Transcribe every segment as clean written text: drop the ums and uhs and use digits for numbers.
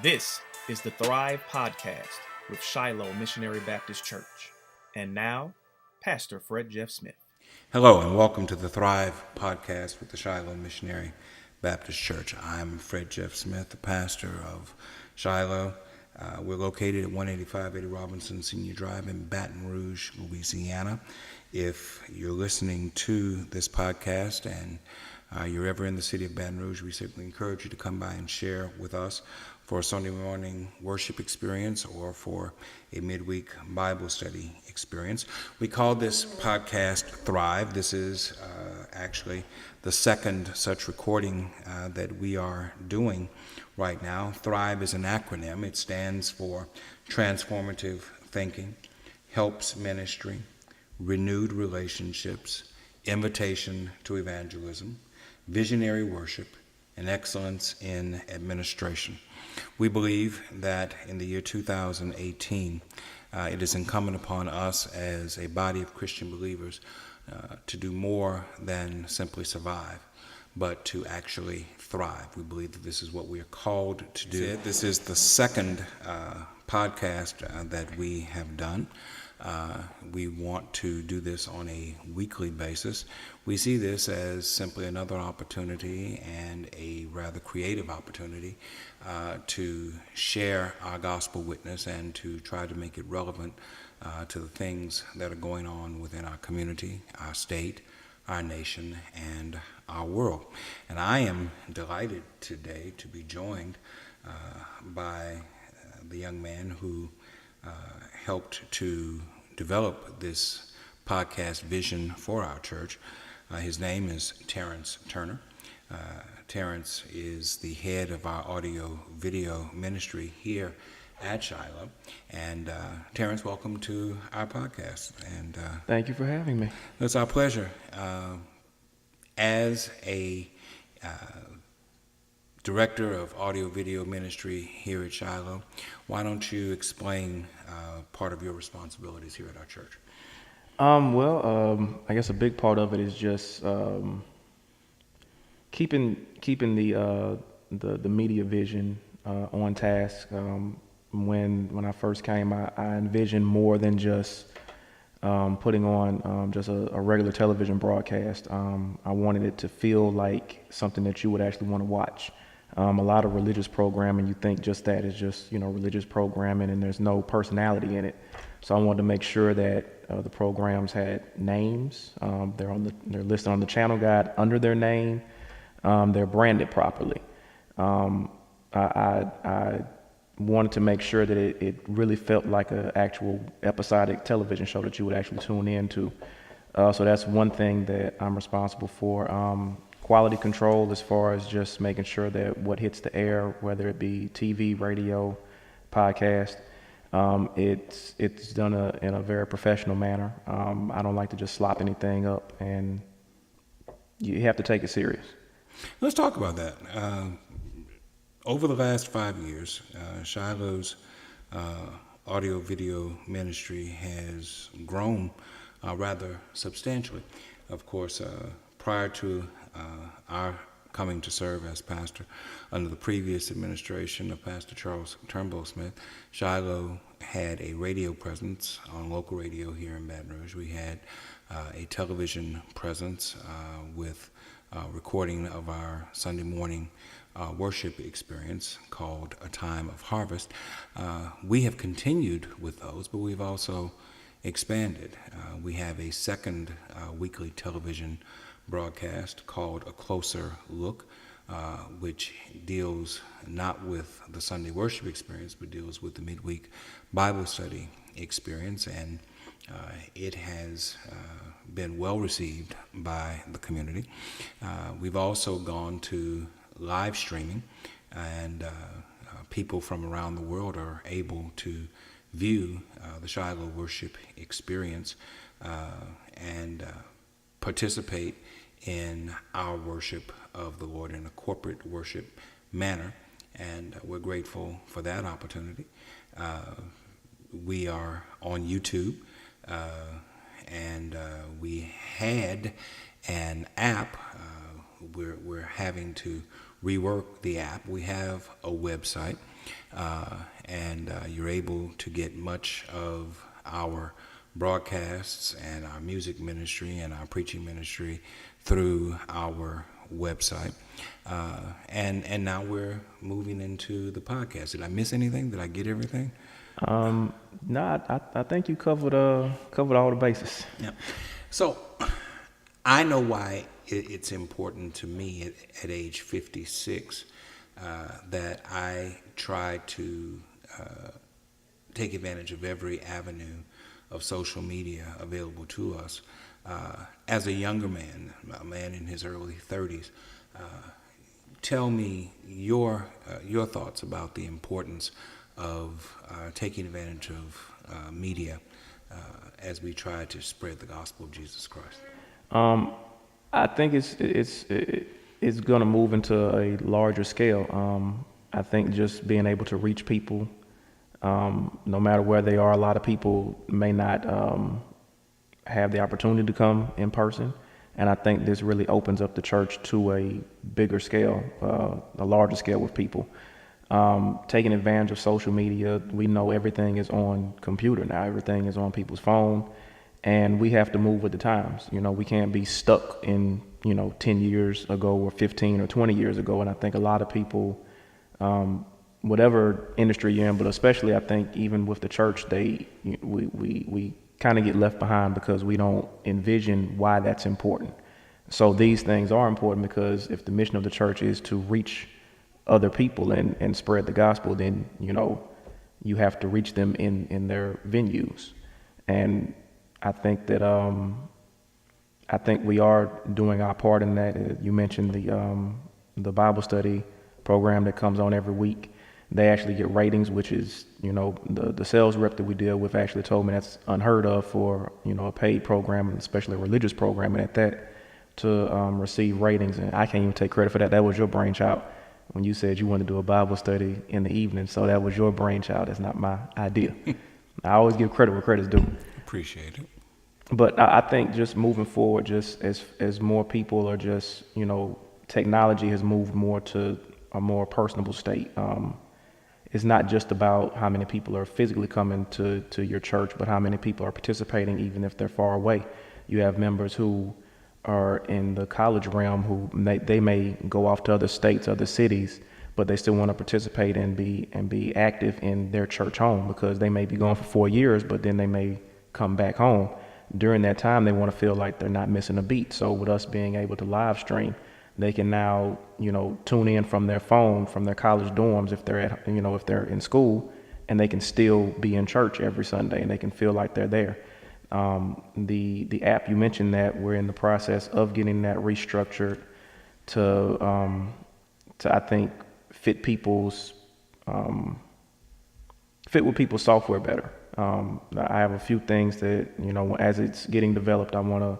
This is the Thrive Podcast with Shiloh Missionary Baptist Church. And now, Pastor Fred Jeff Smith. Hello and welcome to the Thrive Podcast with the Shiloh Missionary Baptist Church. I'm Fred Jeff Smith, the pastor of Shiloh. We're located at 18580 Robinson Senior Drive in Baton Rouge, Louisiana. If you're listening to this podcast and you're ever in the city of Baton Rouge, we certainly encourage you to come by and share with us for a Sunday morning worship experience or for a midweek Bible study experience. We call this podcast Thrive. This is actually the second such recording that we are doing right now. Thrive is an acronym. It stands for Transformative Thinking, Helps Ministry, Renewed Relationships, Invitation to Evangelism, Visionary Worship, and Excellence in Administration. We believe that in the year 2018, it is incumbent upon us as a body of Christian believers to do more than simply survive, but to actually thrive. We believe that this is what we are called to do. This is the second podcast that we have done. We want to do this on a weekly basis. We see this as simply another opportunity and a rather creative opportunity to share our gospel witness and to try to make it relevant to the things that are going on within our community, our state, our nation, and our world. And I am delighted today to be joined by the young man who helped to develop this podcast vision for our church. His name is Terrence Turner. Terrence is the head of our audio-video ministry here at Shiloh. And Terrence, welcome to our podcast. And thank you for having me. It's our pleasure. As a director of audio-video ministry here at Shiloh, why don't you explain part of your responsibilities here at our church? I guess a big part of it is just keeping the media vision on task. When I first came, I envisioned more than just putting on just a regular television broadcast. I wanted it to feel like something that you would actually want to watch. A lot of religious programming, you think just that is just religious programming, and there's no personality in it. So I wanted to make sure that the programs had names. They're listed on the channel guide under their name. They're branded properly. I wanted to make sure that it really felt like an actual episodic television show that you would actually tune into. So that's one thing that I'm responsible for. Quality control as far as just making sure that what hits the air, whether it be TV, radio, podcast, it's done in a very professional manner. I don't like to just slop anything up, and you have to take it serious. Let's talk about that. Over the last 5 years, Shiloh's audio-video ministry has grown rather substantially. Of course, prior to our coming to serve as pastor under the previous administration of Pastor Charles Turnbull Smith, Shiloh had a radio presence on local radio here in Baton Rouge. We had a television presence with recording of our Sunday morning worship experience called A Time of Harvest. We have continued with those, but we've also expanded. We have a second weekly television broadcast called A Closer Look, which deals not with the Sunday worship experience, but deals with the midweek Bible study experience, and it has been well received by the community. We've also gone to live streaming, and people from around the world are able to view the Shiloh worship experience and participate in our worship of the Lord in a corporate worship manner, and we're grateful for that opportunity. We are on YouTube, and we had an app. We're having to rework the app. We have a website. and you're able to get much of our broadcasts and our music ministry and our preaching ministry through our website. And now we're moving into the podcast. Did I miss anything? Did I get everything? No, I think you covered all the bases. Yeah. So I know why it's important to me at age 56 that I try to take advantage of every avenue of social media available to us. As a younger man, a man in his early 30s, tell me your thoughts about the importance of taking advantage of media as we try to spread the gospel of Jesus Christ. I think it's going to move into a larger scale. I think just being able to reach people, no matter where they are, a lot of people may not have the opportunity to come in person. And I think this really opens up the church to a bigger scale, a larger scale with people. Taking advantage of social media, we know everything is on computer now. Everything is on people's phone. And we have to move with the times. You know, we can't be stuck in, 10 years ago or 15 or 20 years ago. And I think a lot of people, whatever industry you're in, but especially I think even with the church, we kind of get left behind because we don't envision why that's important. So these things are important because if the mission of the church is to reach other people and spread the gospel, then, you have to reach them in their venues. And I think that we are doing our part in that. You mentioned the Bible study program that comes on every week. They actually get ratings, which is, the sales rep that we deal with actually told me that's unheard of for, a paid program, especially a religious program, and at that to receive ratings. And I can't even take credit for that. That was your brainchild when you said you wanted to do a Bible study in the evening. So that was your brainchild. That's not my idea. I always give credit where credit's due. Appreciate it. But I think just moving forward, just as more people are just, technology has moved more to a more personable state. It's not just about how many people are physically coming to your church, but how many people are participating, even if they're far away. You have members who are in the college realm who they may go off to other states, other cities, but they still want to participate and be active in their church home because they may be gone for 4 years, but then they may come back home. During that time, they want to feel like they're not missing a beat. So with us being able to live stream, they can now, tune in from their phone, from their college dorms if they're at, if they're in school, and they can still be in church every Sunday and they can feel like they're there. The app, you mentioned that we're in the process of getting that restructured to I think fit with people's software better. I have a few things that, as it's getting developed, I want to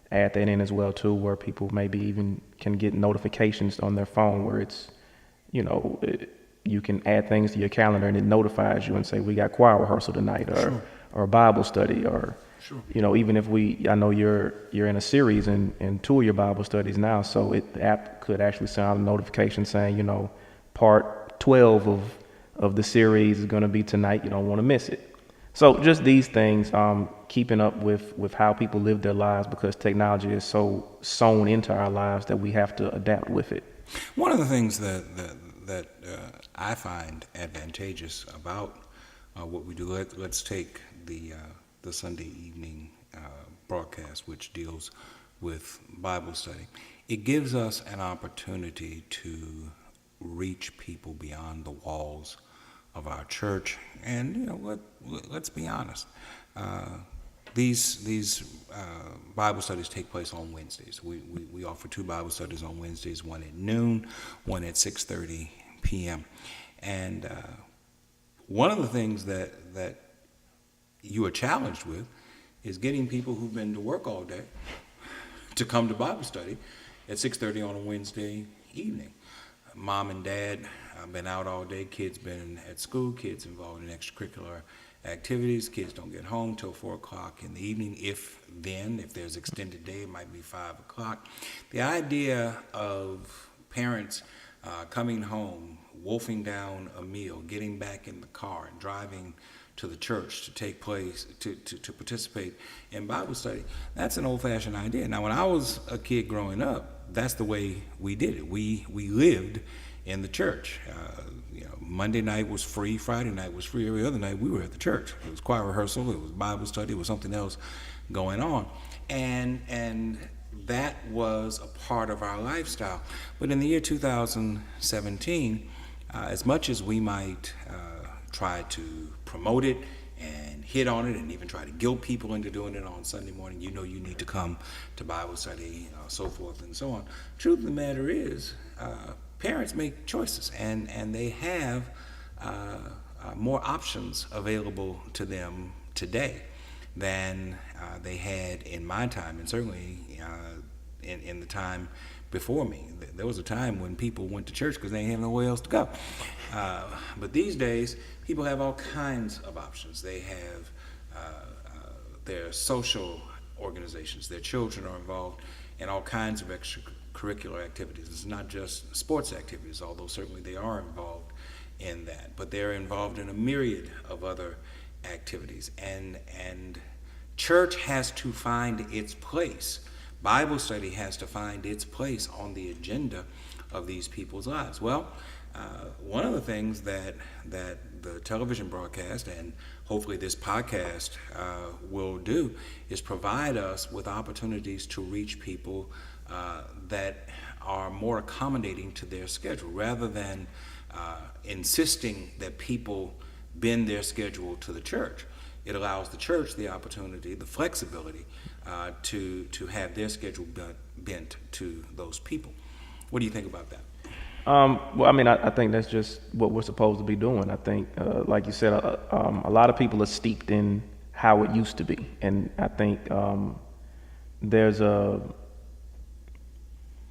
add that in as well too, where people maybe even can get notifications on their phone where it's, you can add things to your calendar and it notifies you and say, we got choir rehearsal tonight or Bible study or, even if I know you're in a series in 2 of your Bible studies now. So the app could actually send out a notification saying, part 12 of the series is going to be tonight. You don't want to miss it. So just these things, keeping up with how people live their lives because technology is so sewn into our lives that we have to adapt with it. One of the things that I find advantageous about what we do, let's take the Sunday evening broadcast, which deals with Bible study. It gives us an opportunity to reach people beyond the walls of our church, and let's be honest. These Bible studies take place on Wednesdays. We offer 2 Bible studies on Wednesdays, one at noon, one at 6:30 p.m. And one of the things that you are challenged with is getting people who've been to work all day to come to Bible study at 6:30 on a Wednesday evening. Mom and dad been out all day, kids been at school, kids involved in extracurricular activities, kids don't get home till 4 o'clock in the evening. If there's extended day, it might be 5 o'clock. The idea of parents coming home, wolfing down a meal, getting back in the car and driving to the church to take place, to participate in Bible study. That's an old-fashioned idea. Now, when I was a kid growing up, that's the way we did it. We lived in the church. Monday night was free, Friday night was free, every other night we were at the church. It was choir rehearsal, it was Bible study, it was something else going on. And that was a part of our lifestyle. But in the year 2017, as much as we might try to promote it and hit on it and even try to guilt people into doing it on Sunday morning, you need to come to Bible study, so forth and so on. Truth of the matter is, parents make choices, and they have more options available to them today than they had in my time, and certainly in the time before me. There was a time when people went to church because they didn't have nowhere else to go. But these days, people have all kinds of options. They have their social organizations. Their children are involved in all kinds of extracurricular activities. It's not just sports activities, although certainly they are involved in that. But they're involved in a myriad of other activities. And church has to find its place. Bible study has to find its place on the agenda of these people's lives. Well, one of the things that the television broadcast and hopefully this podcast will do is provide us with opportunities to reach people that are more accommodating to their schedule, rather than insisting that people bend their schedule to the church. It allows the church the opportunity, the flexibility to have their schedule bent to those people. What do you think about that? Well, I mean, I think that's just what we're supposed to be doing. I think, like you said, a lot of people are steeped in how it used to be. And I think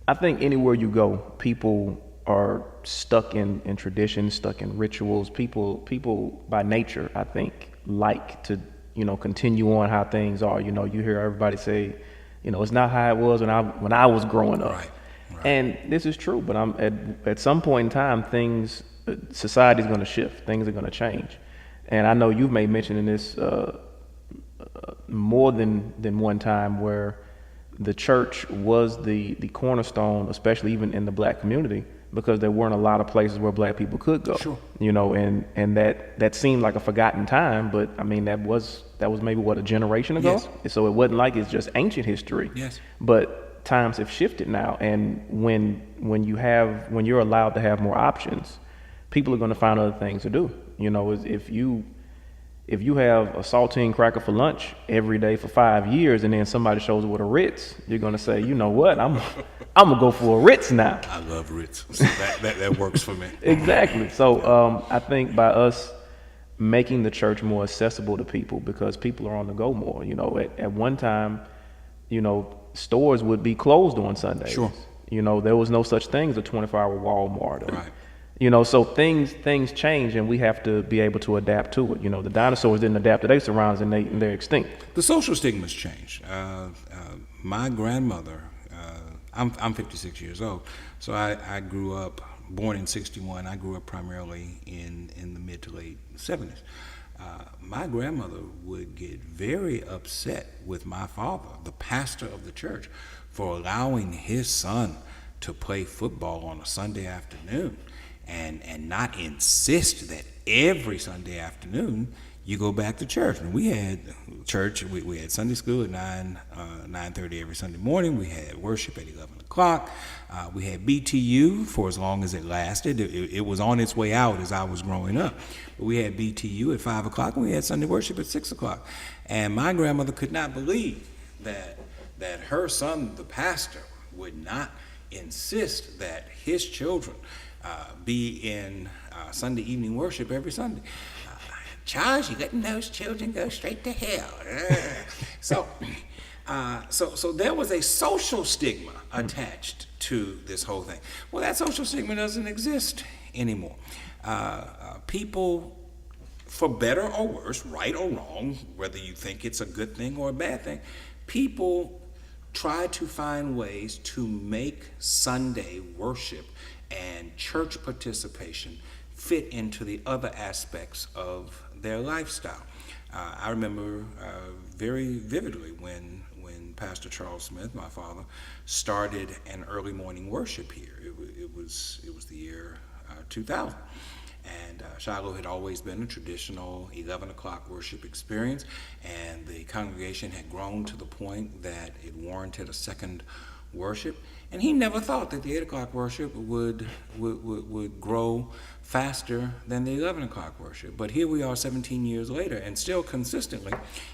I think anywhere you go, people are stuck in traditions, stuck in rituals. People by nature, I think, like to, continue on how things are. You hear everybody say, it's not how it was when I was growing up. Right. And this is true, but at some point in time, society's going to shift. Things are going to change. And I know you've made mention in this more than one time where the church was the cornerstone, especially even in the black community, because there weren't a lot of places where black people could go. Sure. And that seemed like a forgotten time, but I mean that was maybe a generation ago. Yes. So it wasn't like it's just ancient history. Yes. But times have shifted now, and when you're allowed to have more options, people are going to find other things to do. If you have a saltine cracker for lunch every day for 5 years, and then somebody shows up with a Ritz, you're going to say, you know what, I'm gonna go for a Ritz now. I love Ritz. So that works for me. Exactly. So I think by us making the church more accessible to people, because people are on the go more. At one time, stores would be closed on Sundays. Sure. There was no such thing as a 24-hour Walmart. Right. So things change, and we have to be able to adapt to it. The dinosaurs didn't adapt to their surroundings, and they're extinct. The social stigma's changed. My grandmother, I'm 56 years old, so I grew up, born in 61. I grew up primarily in the mid to late 70s. My grandmother would get very upset with my father, the pastor of the church, for allowing his son to play football on a Sunday afternoon, and not insist that every Sunday afternoon you go back to church. And we had church, we had Sunday school at 9:30 every Sunday morning. We had worship at 11 o'clock. We had BTU for as long as it lasted. It was on its way out as I was growing up. But we had BTU at 5 o'clock, and we had Sunday worship at 6 o'clock. And my grandmother could not believe that her son, the pastor, would not insist that his children be in Sunday evening worship every Sunday. Charles, you're letting those children go straight to hell. So there was a social stigma attached to this whole thing. Well, that social stigma doesn't exist anymore. People, for better or worse, right or wrong, whether you think it's a good thing or a bad thing, people try to find ways to make Sunday worship and church participation fit into the other aspects of their lifestyle. I remember very vividly when Pastor Charles Smith, my father, started an early morning worship here. It was the year 2000. And Shiloh had always been a traditional 11 o'clock worship experience, and the congregation had grown to the point that it warranted a second worship. And he never thought that the 8 o'clock worship would grow faster than the 11 o'clock worship. But here we are 17 years later, and still consistently,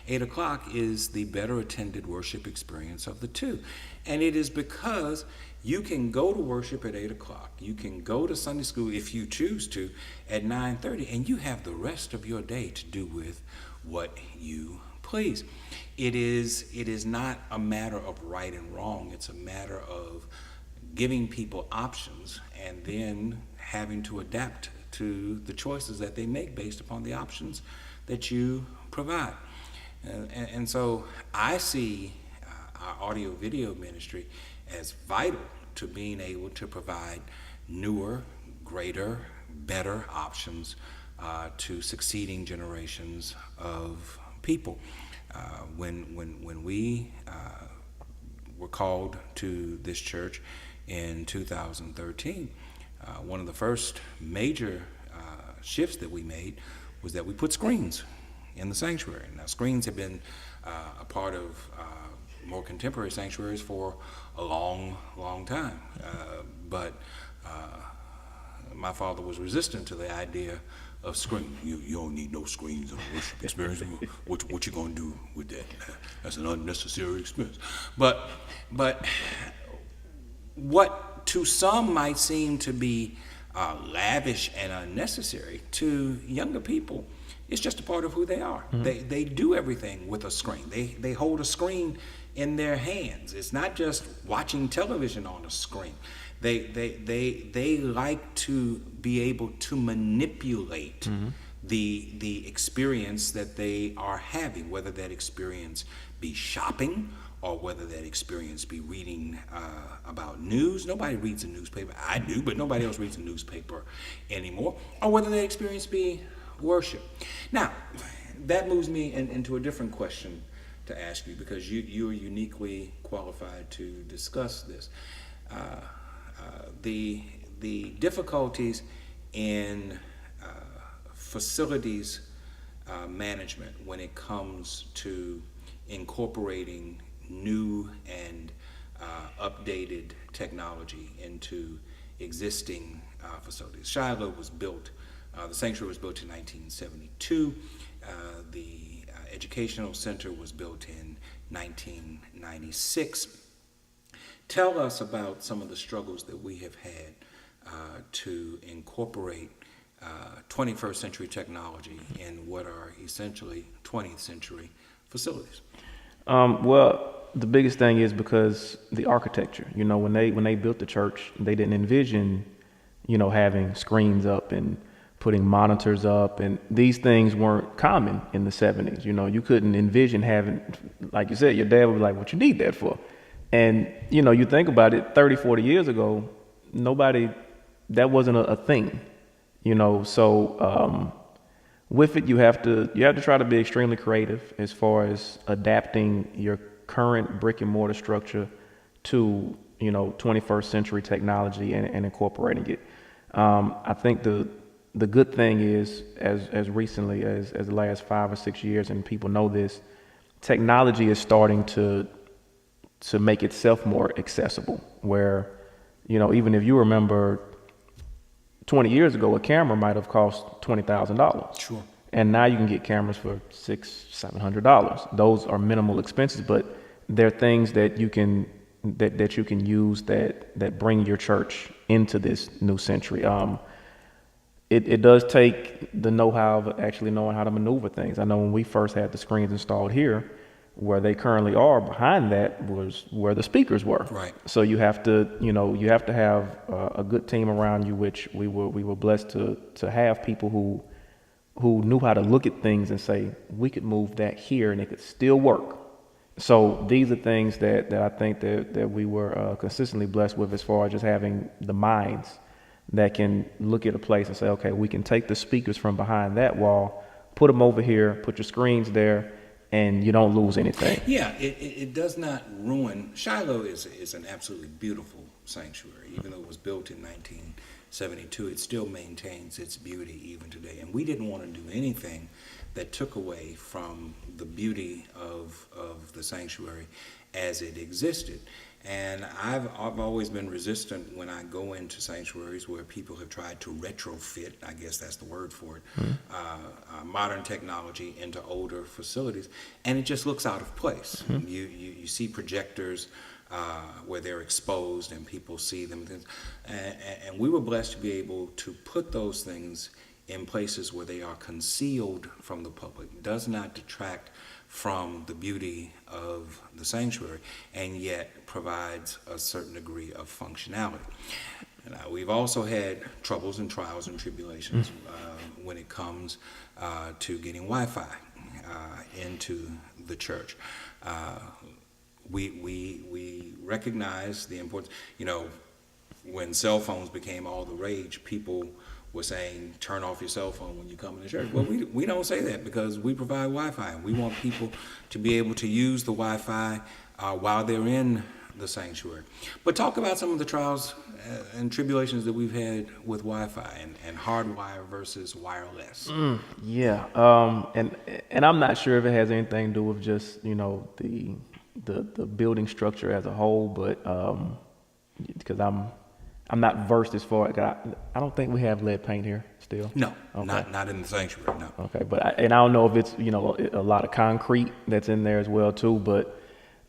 8 o'clock is the better attended worship experience of the two. And it is because you can go to worship at 8 o'clock. You can go to Sunday school if you choose to at 9:30, and you have the rest of your day to do with what you please. It is not a matter of right and wrong. It's a matter of giving people options and then having to adapt to the choices that they make based upon the options that you provide. And so I see our audio-video ministry as vital to being able to provide newer, greater, better options to succeeding generations of people. When we were called to this church in 2013, one of the first major shifts that we made was that we put screens in the sanctuary. Now, screens have been a part of more contemporary sanctuaries for a long time. But my father was resistant to the idea of screens. You don't need no screens in a worship experience. What you gonna do with that? That's an unnecessary expense. But what to some might seem to be lavish and unnecessary, to younger people, it's just a part of who they are. Mm-hmm. They do everything with a screen. They hold a screen in their hands. It's not just watching television on a screen. They like to be able to manipulate mm-hmm. the experience that they are having, whether that experience be shopping or whether that experience be reading about news. Nobody reads a newspaper. I do, but nobody else reads a newspaper anymore. Or whether that experience be worship. Now, that moves me into a different question to ask you, because you are uniquely qualified to discuss this. The difficulties in facilities management when it comes to incorporating new and updated technology into existing facilities. Shiloh was built, the sanctuary was built in 1972. The Educational Center was built in 1996. Tell us about some of the struggles that we have had to incorporate 21st century technology in what are essentially 20th century facilities. Well, the biggest thing is because the architecture. You know, when they built the church, they didn't envision, having screens up and putting monitors up, and these things weren't common in the 70s. You couldn't envision having, like you said, your dad would be like, what you need that for? And, you think about it, 30, 40 years ago, that wasn't a thing, so with it, you have to try to be extremely creative as far as adapting your current brick and mortar structure to, 21st century technology and incorporating it. I think the good thing is, as recently as the last 5 or 6 years, and people know this, technology is starting to make itself more accessible, where, even if you remember 20 years ago, a camera might have cost $20,000. Sure. And now you can get cameras for $600-700. Those are minimal expenses, but they're things that you can use that bring your church into this new century. It does take the know-how of actually knowing how to maneuver things. I know when we first had the screens installed here, where they currently are, behind that was where the speakers were. Right. So you have to have a good team around you, which we were blessed to have people who knew how to look at things and say, we could move that here and it could still work. So these are things that I think that we were consistently blessed with, as far as just having the minds that can look at a place and say, okay, we can take the speakers from behind that wall, put them over here, put your screens there, and you don't lose anything. Yeah, it does not ruin. Shiloh is an absolutely beautiful sanctuary. Even though it was built in 1972, it still maintains its beauty even today. And we didn't want to do anything that took away from the beauty of the sanctuary as it existed. And I've always been resistant when I go into sanctuaries where people have tried to retrofit, I guess that's the word for it, modern technology into older facilities, and it just looks out of place. You see projectors where they're exposed and people see them, and we were blessed to be able to put those things in places where they are concealed from the public. It does not detract from the beauty of the sanctuary, and yet provides a certain degree of functionality. We've also had troubles and trials and tribulations when it comes to getting Wi-Fi into the church. We recognize the importance. When cell phones became all the rage, people were saying, turn off your cell phone when you come into church. Well, we don't say that because we provide Wi-Fi, and we want people to be able to use the Wi-Fi while they're in the sanctuary. But talk about some of the trials and tribulations that we've had with Wi-Fi and hardwire versus wireless. Yeah, and I'm not sure if it has anything to do with just the building structure as a whole, but because I'm not versed as far. I don't think we have lead paint here still. No, okay. not in the sanctuary. No. Okay, but I don't know if it's a lot of concrete that's in there as well too. But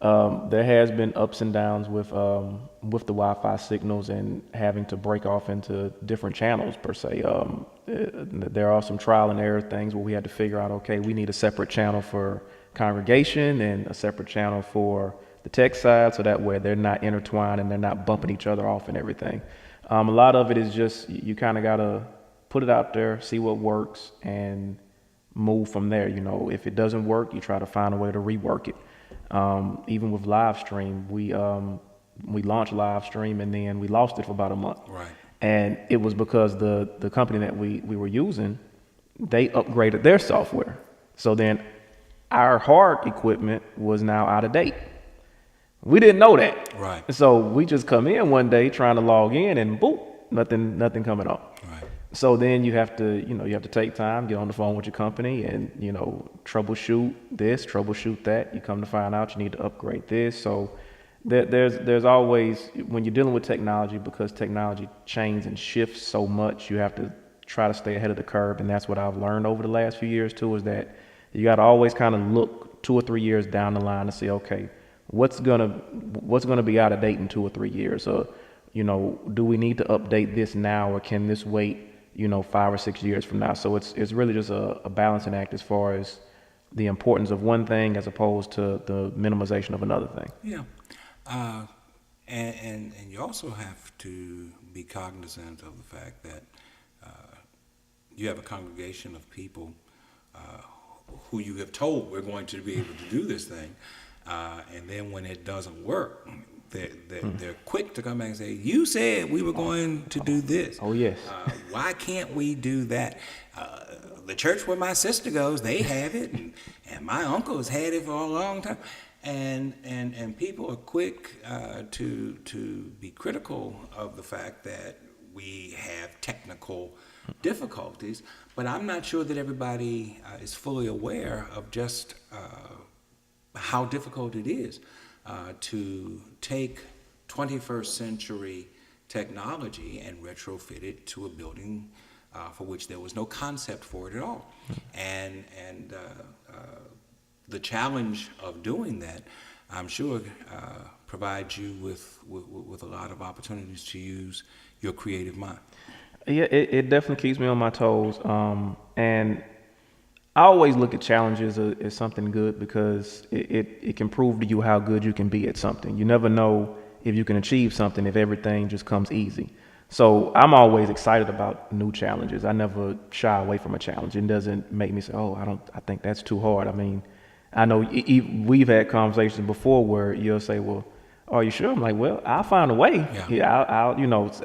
there has been ups and downs with the Wi-Fi signals and having to break off into different channels per se. There are some trial and error things where we had to figure out, okay, we need a separate channel for congregation and a separate channel for the tech side, so that way they're not intertwined and they're not bumping each other off and everything. A lot of it is just you kind of got to put it out there, see what works, and move from there. If it doesn't work, you try to find a way to rework it. Even with live stream, we launched live stream and then we lost it for about a month. Right. And it was because the company that we were using, they upgraded their software. So then our hard equipment was now out of date. We didn't know that. Right. So we just come in one day trying to log in and boop, nothing coming up. Right. So then you have to take time, get on the phone with your company and, troubleshoot this, troubleshoot that. You come to find out you need to upgrade this. So there's always, when you're dealing with technology, because technology changes and shifts so much, you have to try to stay ahead of the curve. And that's what I've learned over the last few years too, is that you got to always kind of look 2 or 3 years down the line to see, okay, what's gonna be out of date in 2 or 3 years? Or, do we need to update this now, or can this wait, 5 or 6 years from now? So it's really just a balancing act as far as the importance of one thing as opposed to the minimization of another thing. Yeah. And you also have to be cognizant of the fact that you have a congregation of people who you have told we're going to be able to do this thing, and then when it doesn't work, they're quick to come back and say, you said we were going to do this. Oh, yes. Why can't we do that? The church where my sister goes, they have it, and my uncle has had it for a long time. And people are quick to be critical of the fact that we have technical difficulties, but I'm not sure that everybody is fully aware of just how difficult it is to take 21st century technology and retrofit it to a building for which there was no concept for it at all. And the challenge of doing that, I'm sure, provides you with a lot of opportunities to use your creative mind. Yeah, it definitely keeps me on my toes. And I always look at challenges as something good, because it can prove to you how good you can be at something. You never know if you can achieve something if everything just comes easy. So I'm always excited about new challenges. I never shy away from a challenge. It doesn't make me say, I think that's too hard. I mean, I know we've had conversations before where you'll say, well, are you sure? I'm like, well, I'll find a way. Yeah. I'll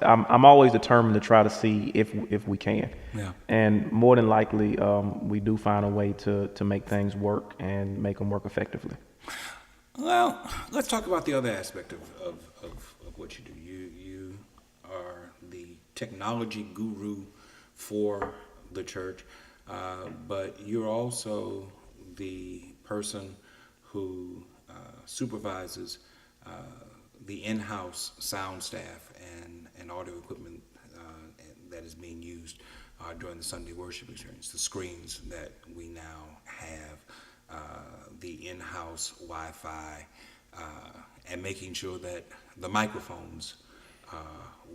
I'm always determined to try to see if we can. Yeah. And more than likely, we do find a way to make things work and make them work effectively. Well, let's talk about the other aspect of what you do. You are the technology guru for the church, but you're also the person who supervises the in-house sound staff and audio equipment that is being used during the Sunday worship experience, the screens that we now have, the in-house Wi-Fi, and making sure that the microphones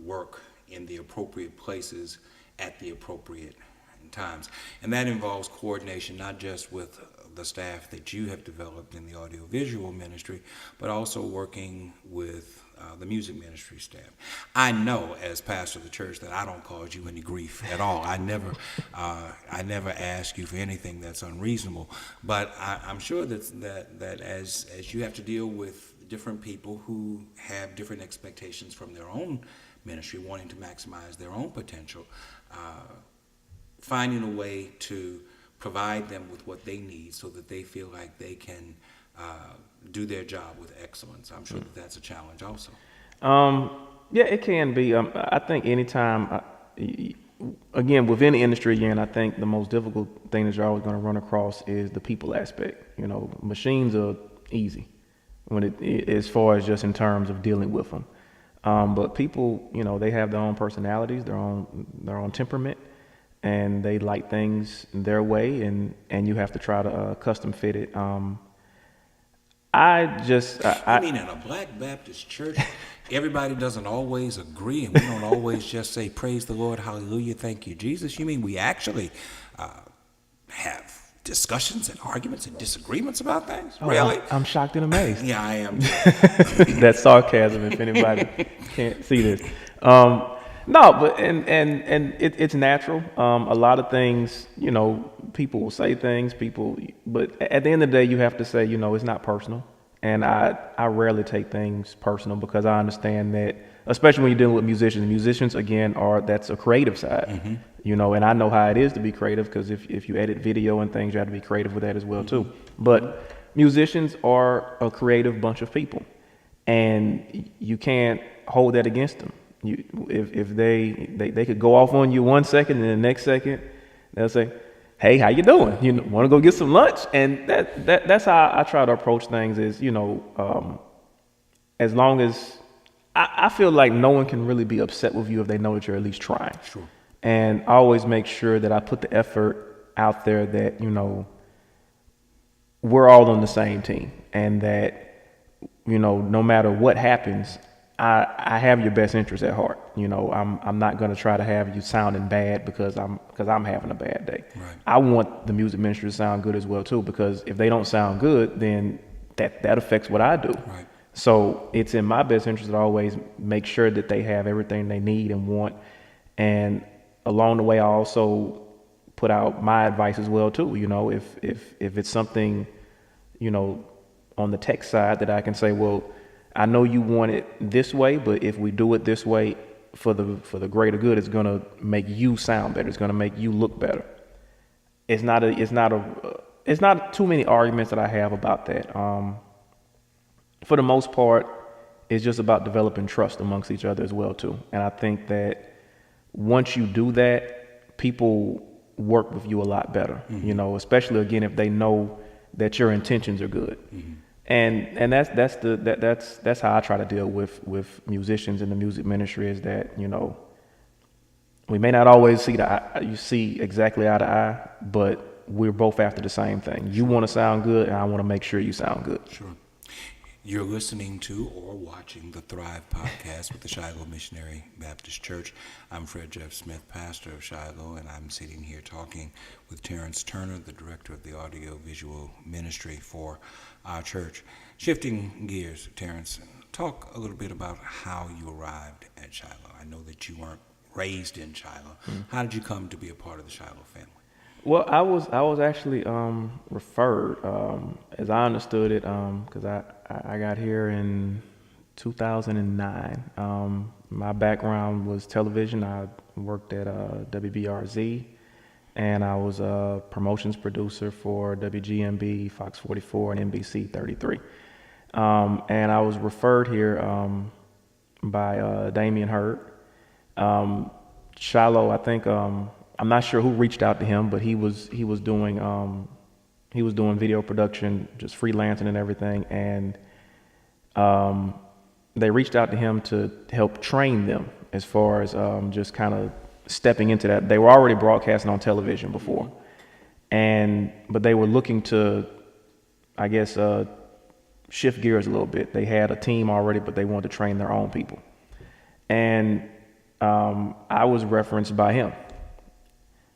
work in the appropriate places at the appropriate times. And that involves coordination not just with the staff that you have developed in the audiovisual ministry, but also working with the music ministry staff. I know, as pastor of the church, that I don't cause you any grief at all. I never ask you for anything that's unreasonable. But I'm sure that as you have to deal with different people who have different expectations from their own ministry, wanting to maximize their own potential, finding a way to provide them with what they need so that they feel like they can do their job with excellence. I'm sure that's a challenge also. Yeah, it can be. I think anytime, again, within the industry, again, I think the most difficult thing that you're always going to run across is the people aspect. Machines are easy as far as just in terms of dealing with them. But people, they have their own personalities, their own temperament, and they like things their way, and you have to try to custom fit it. I mean, in a Black Baptist church, everybody doesn't always agree, and we don't always just say, praise the Lord, hallelujah, thank you, Jesus. You mean we actually have discussions and arguments and disagreements about things? Really? I'm shocked and amazed. Yeah, I am. That's sarcasm if anybody can't see this. No, but and it's natural. A lot of things, people will say things, but at the end of the day, you have to say, it's not personal. And I rarely take things personal because I understand that, especially when you're dealing with musicians. Musicians, again, that's a creative side, and I know how it is to be creative because if you edit video and things, you have to be creative with that as well, too. But musicians are a creative bunch of people, and you can't hold that against them. If they could go off on you 1 second and the next second they'll say, hey, how you doing? You want to go get some lunch? And that's how I try to approach things is, as long as I feel like no one can really be upset with you if they know that you're at least trying. Sure. And I always make sure that I put the effort out there that, we're all on the same team and that, no matter what happens, I have your best interest at heart. I'm not going to try to have you sounding bad because I'm having a bad day. Right. I want the music ministry to sound good as well too, because if they don't sound good, then that affects what I do. Right. So it's in my best interest to always make sure that they have everything they need and want. And along the way, I also put out my advice as well too. If it's something, on the tech side that I can say, well, I know you want it this way, but if we do it this way for the greater good, it's going to make you sound better. It's going to make you look better. It's not too many arguments that I have about that. For the most part, it's just about developing trust amongst each other as well too. And I think that once you do that, people work with you a lot better. Especially again if they know that your intentions are good. Mm-hmm. And that's how I try to deal with musicians in the music ministry is that, we may not always see exactly eye to eye, but we're both after the same thing. You want to sound good, and I want to make sure you sound good. Sure. You're listening to or watching the Thrive podcast with the Shiloh Missionary Baptist Church. I'm Fred Jeff Smith, pastor of Shiloh, and I'm sitting here talking with Terrence Turner, the director of the audio-visual ministry for our church. Shifting gears, Terrence, talk a little bit about how you arrived at Shiloh. I know that you weren't raised in Shiloh. Mm-hmm. How did you come to be a part of the Shiloh family? Well, I was actually referred, as I understood it, because I got here in 2009. My background was television. I worked at WBRZ, and I was a promotions producer for WGMB, Fox 44, and NBC 33. And I was referred here by Damian Hurd. Shiloh, I think, I'm not sure who reached out to him, but he was doing video production, just freelancing and everything, and they reached out to him to help train them as far as just kind of stepping into that. They were already broadcasting on television before, but they were looking to, I guess, shift gears a little bit. They had a team already, but they wanted to train their own people. And I was referenced by him.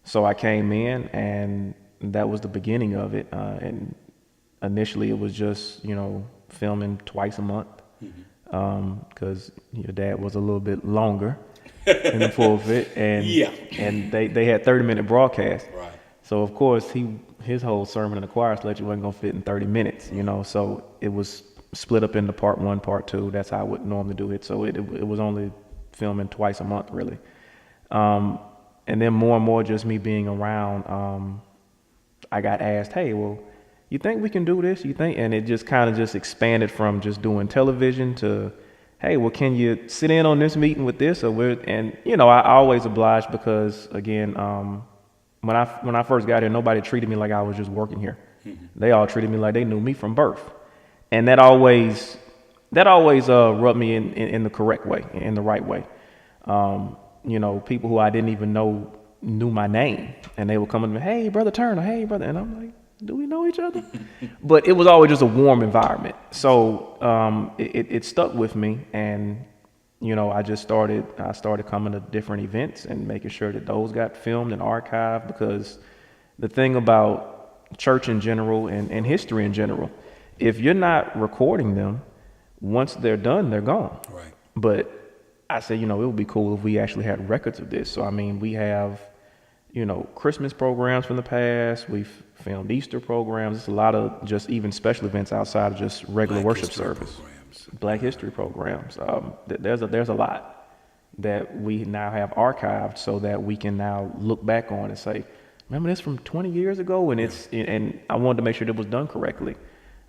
So I came in, and that was the beginning of it. And initially it was just, filming twice a month, because your dad was a little bit longer in the pulpit, and they had 30-minute broadcasts. Right. So of course his whole sermon in the choir lecture wasn't gonna fit in 30 minutes, So it was split up into part 1, part 2. That's how I would normally do it. So it was only filming twice a month, really. And then more and more, just me being around, I got asked, "Hey, well, you think we can do this? You think?" And it just kind of just expanded from just doing television to, "Hey, well, can you sit in on this meeting with this?" I always obliged because, again, when I first got here, nobody treated me like I was just working here. They all treated me like they knew me from birth, and that always rubbed me in the correct way, in the right way. People who I didn't even know knew my name, and they would come to me, "Hey, Brother Turner, hey, brother," and I'm like, do we know each other? But it was always just a warm environment. So it stuck with me, and I started coming to different events and making sure that those got filmed and archived, because the thing about church in general and history in general, if you're not recording them, once they're done, they're gone. Right. But I said, it would be cool if we actually had records of this. So, we have, Christmas programs from the past. We've filmed Easter programs. It's a lot of just even special events outside of just regular worship service. Black history programs. There's a lot that we now have archived, so that we can now look back on and say, remember this from 20 years ago? And and I wanted to make sure that it was done correctly.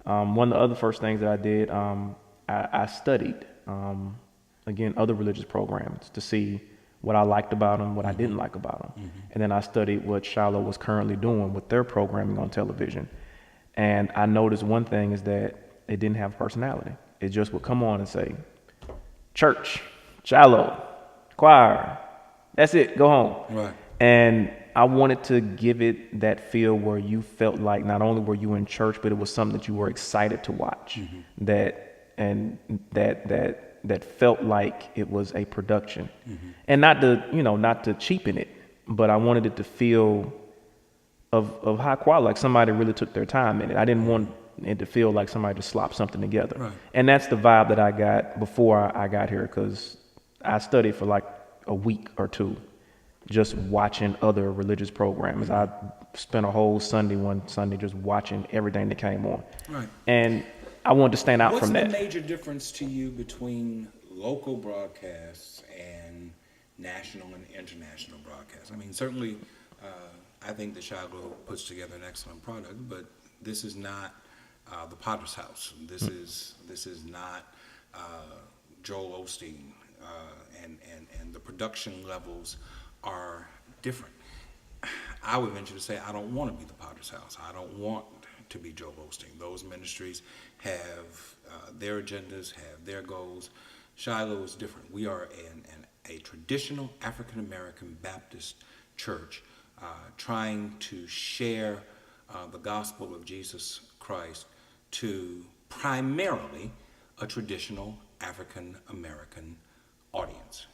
One of the other first things that I did, I studied, again, other religious programs to see what I liked about them, what I didn't like about them. And then I studied what Shiloh was currently doing with their programming on television. And I noticed one thing is that it didn't have personality. It just would come on and say, church, Shiloh, choir, that's it, go home. Right. And I wanted to give it that feel where you felt like not only were you in church, but it was something that you were excited to watch, that felt like it was a production, and not to cheapen it, but I wanted it to feel of high quality, like somebody really took their time in it. I didn't want it to feel like somebody just slopped something together. Right. And that's the vibe that I got before I got here, because I studied for like a week or two just watching other religious programs. I spent a whole one Sunday just watching everything that came on. Right. And I wanted to stand out from that. What's the major difference to you between local broadcasts and national and international broadcasts? Certainly, I think that Shiloh puts together an excellent product, but this is not the Potter's House. This is not Joel Osteen, and the production levels are different. I would venture to say I don't want to be the Potter's House. I don't want to be Joel Osteen. Those ministries have their agendas, have their goals. Shiloh is different. We are a traditional African-American Baptist church trying to share the gospel of Jesus Christ to primarily a traditional African-American audience.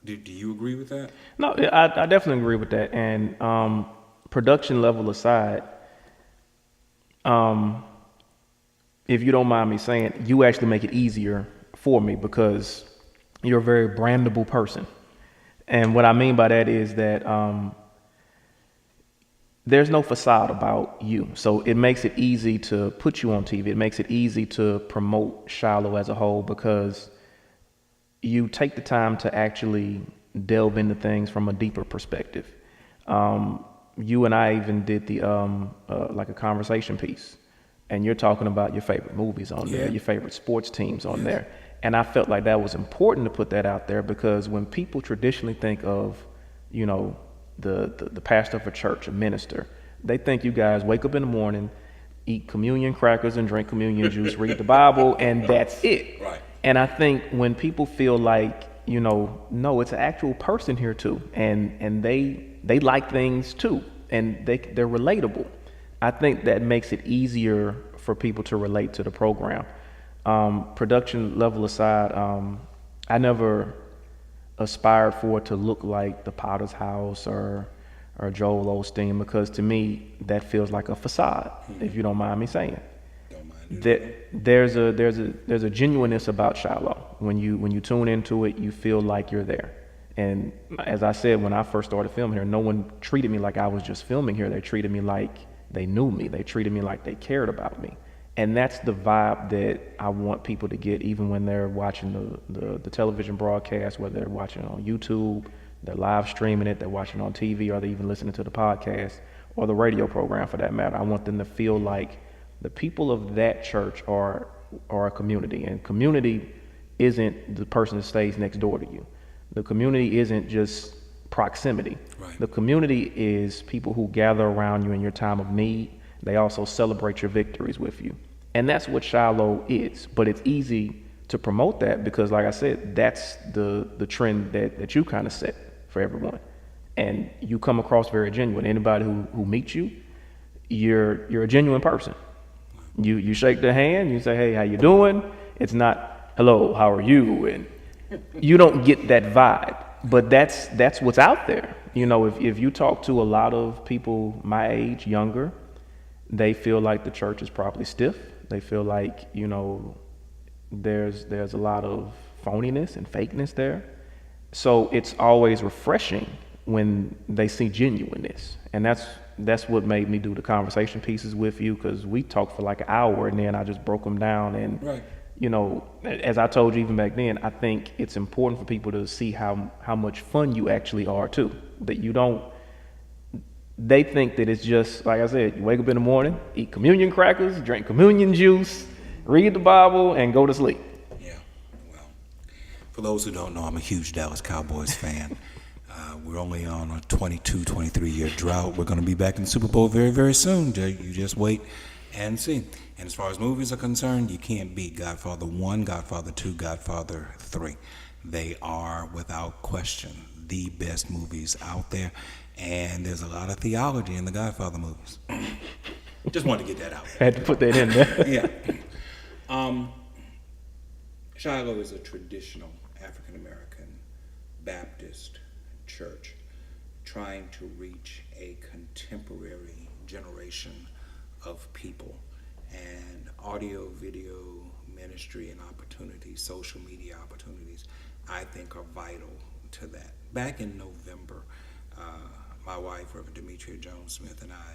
Do you agree with that? No, I definitely agree with that. And production level aside, if you don't mind me saying, you actually make it easier for me because you're a very brandable person. And what I mean by that is that there's no facade about you. So it makes it easy to put you on TV. It makes it easy to promote Shiloh as a whole because you take the time to actually delve into things from a deeper perspective. You and I even did the like a conversation piece, and you're talking about your favorite movies on there, your favorite sports teams on there. And I felt like that was important to put that out there because when people traditionally think of, you know, the pastor of a church, a minister, they think you guys wake up in the morning, eat communion crackers and drink communion juice, read the Bible, and that's it. Right. And I think when people feel like, you know, no, it's an actual person here too, and they like things too, and they're relatable. I think that makes it easier for people to relate to the program. Production level aside, I never aspired for it to look like the Potter's House or Joel Osteen, because to me that feels like a facade, if you don't mind me saying. There's a genuineness about Shiloh. When you tune into it, you feel like you're there. And as I said, when I first started filming here, no one treated me like I was just filming here. They treated me like they knew me. They treated me like they cared about me. And that's the vibe that I want people to get, even when they're watching the television broadcast, whether they're watching it on YouTube, they're live streaming it, they're watching it on TV, or they're even listening to the podcast or the radio program for that matter. I want them to feel like the people of that church are a community. And community isn't the person that stays next door to you. The community isn't just proximity. Right. The community is people who gather around you in your time of need. They also celebrate your victories with you. And that's what Shiloh is. But it's easy to promote that because, like I said, that's the trend that you kind of set for everyone. And you come across very genuine. Anybody who meets you, you're a genuine person. You shake their hand, you say, hey, how you doing? It's not, hello, how are you? And you don't get that vibe. But that's what's out there. You know, if you talk to a lot of people my age, younger, they feel like the church is probably stiff. They feel like, you know, there's a lot of phoniness and fakeness there. So it's always refreshing when they see genuineness. And that's what made me do the conversation pieces with you, because we talked for like an hour and then I just broke them down. And, Right. you know, as I told you even back then, I think it's important for people to see how much fun you actually are too. That you don't, they think that it's just, like I said, you wake up in the morning, eat communion crackers, drink communion juice, read the Bible, and go to sleep. Yeah, well, for those who don't know, I'm a huge Dallas Cowboys fan. We're only on a 22, 23-year drought. We're going to be back in the Super Bowl very, very soon. You just wait and see. And as far as movies are concerned, you can't beat Godfather 1, Godfather 2, Godfather 3. They are, without question, the best movies out there. And there's a lot of theology in the Godfather movies. Just wanted to get that out there. I had to put that in there. Yeah. Shiloh is a traditional African-American Baptist church trying to reach a contemporary generation of people. And audio, video, ministry and opportunities, social media opportunities, I think are vital to that. Back in November, my wife, Reverend Demetria Jones-Smith, and I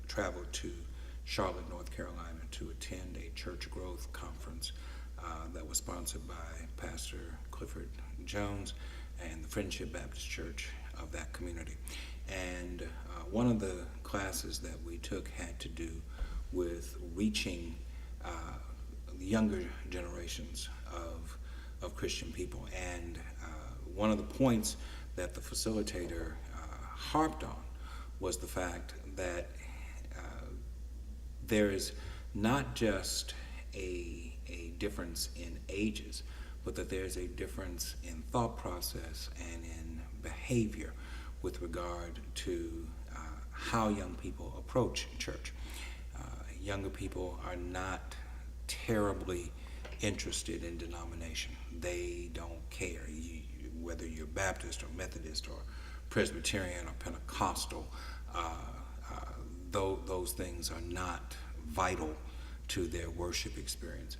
traveled to Charlotte, North Carolina to attend a church growth conference that was sponsored by Pastor Clifford Jones and the Friendship Baptist Church of that community. And one of the classes that we took had to do with reaching the younger generations of Christian people. And one of the points that the facilitator harped on was the fact that there is not just a difference in ages, but that there's a difference in thought process and in behavior with regard to how young people approach church. Younger people are not terribly interested in denomination. They don't care whether you're Baptist or Methodist or Presbyterian or Pentecostal. Those things are not vital to their worship experience.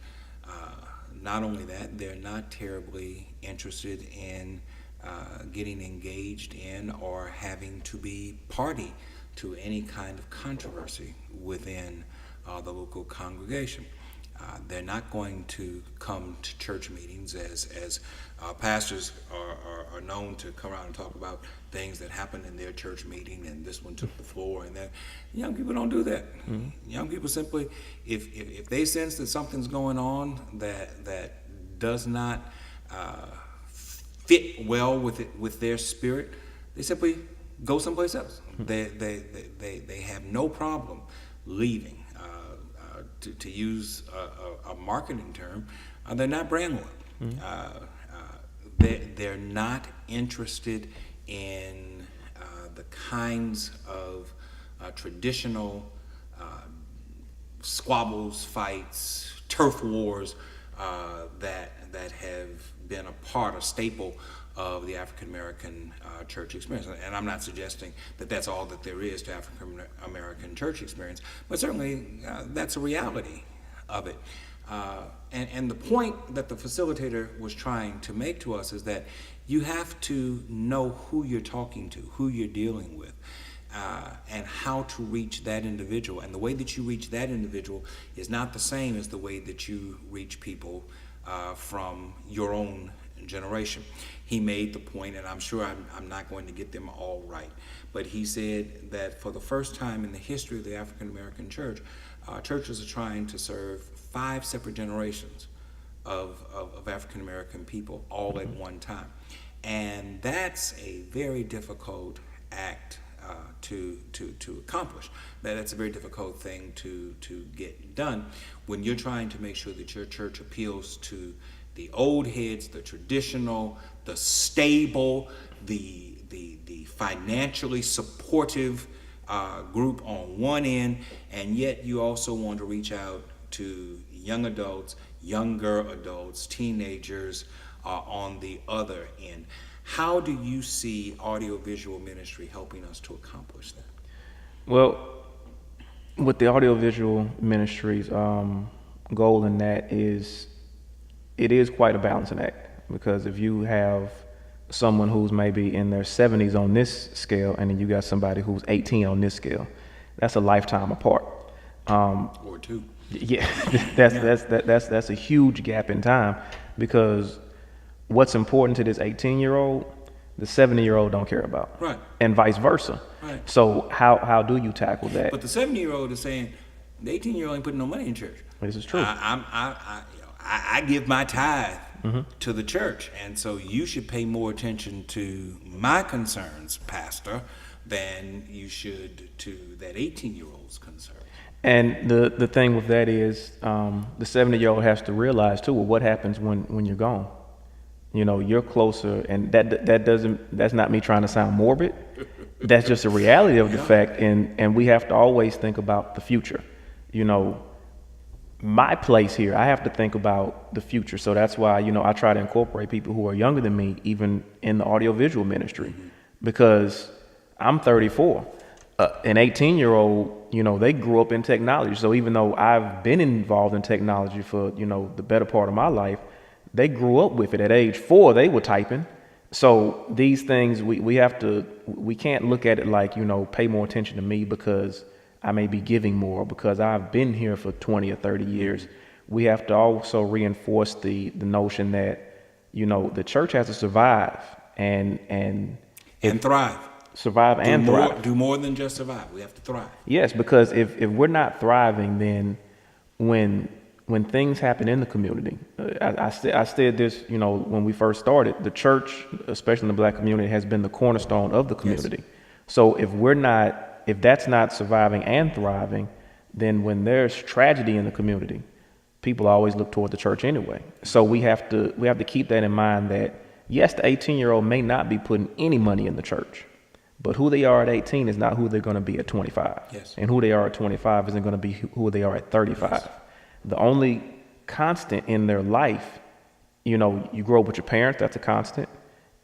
Not only that, they're not terribly interested in getting engaged in or having to be party to any kind of controversy within the local congregation. They're not going to come to church meetings as pastors are known to come around and talk about things that happened in their church meeting, and this one took the floor, and that. Young people don't do that. Mm-hmm. Young people simply, if they sense that something's going on that does not fit well with their spirit, they simply go someplace else. Mm-hmm. They have no problem leaving. To use a marketing term, they're not brand loyal. Mm-hmm. They're not interested in the kinds of traditional squabbles, fights, turf wars that have been a staple of the African American church experience. And I'm not suggesting that that's all that there is to African American church experience, but certainly that's a reality of it. And the point that the facilitator was trying to make to us is that you have to know who you're talking to, who you're dealing with, and how to reach that individual. And the way that you reach that individual is not the same as the way that you reach people from your own generation. He made the point, and I'm sure I'm not going to get them all right, but he said that for the first time in the history of the African American church, churches are trying to serve 5 separate generations of African American people all at one time. And that's a very difficult act to accomplish. That's a very difficult thing to get done when you're trying to make sure that your church appeals to the old heads, the traditional, the stable, the financially supportive group on one end, and yet you also want to reach out to young adults, younger adults, teenagers on the other end. How do you see audiovisual ministry helping us to accomplish that? Well, with the audiovisual ministry's goal in that is, it is quite a balancing act, because if you have someone who's maybe in their 70s on this scale, and then you got somebody who's 18 on this scale, that's a lifetime apart. Or 2. Yeah, that's a huge gap in time, because what's important to this 18-year-old, the 70-year-old don't care about. Right. And vice versa. Right. So how do you tackle that? But the 70-year-old is saying, the 18-year-old ain't putting no money in church. This is true. I give my tithe to the church, and so you should pay more attention to my concerns, Pastor, than you should to that 18-year-old's concerns. And the thing with that is, the 70-year-old has to realize too, well, what happens when you're gone? You know, you're closer, and that's not me trying to sound morbid. That's just a reality of the fact, and we have to always think about the future. You know, my place here, I have to think about the future. So that's why, you know, I try to incorporate people who are younger than me, even in the audiovisual ministry, because I'm 34. An 18-year-old, you know, they grew up in technology. So even though I've been involved in technology for, you know, the better part of my life, they grew up with it. At age 4, they were typing. So these things, we can't look at it like, you know, pay more attention to me because I may be giving more, because I've been here for 20 or 30 years. We have to also reinforce the notion that, you know, the church has to survive and thrive. Survive and thrive. Do more than just survive. We have to thrive. Yes, because if we're not thriving, then when things happen in the community, I said this, you know, when we first started, the church, especially in the Black community, has been the cornerstone of the community. Yes. So if that's not surviving and thriving, then when there's tragedy in the community, people always look toward the church anyway. So we have to keep that in mind, that yes, the 18-year-old may not be putting any money in the church, but who they are at 18 is not who they're going to be at 25. Yes. And who they are at 25 isn't going to be who they are at 35. Yes. The only constant in their life, you know, you grow up with your parents, that's a constant.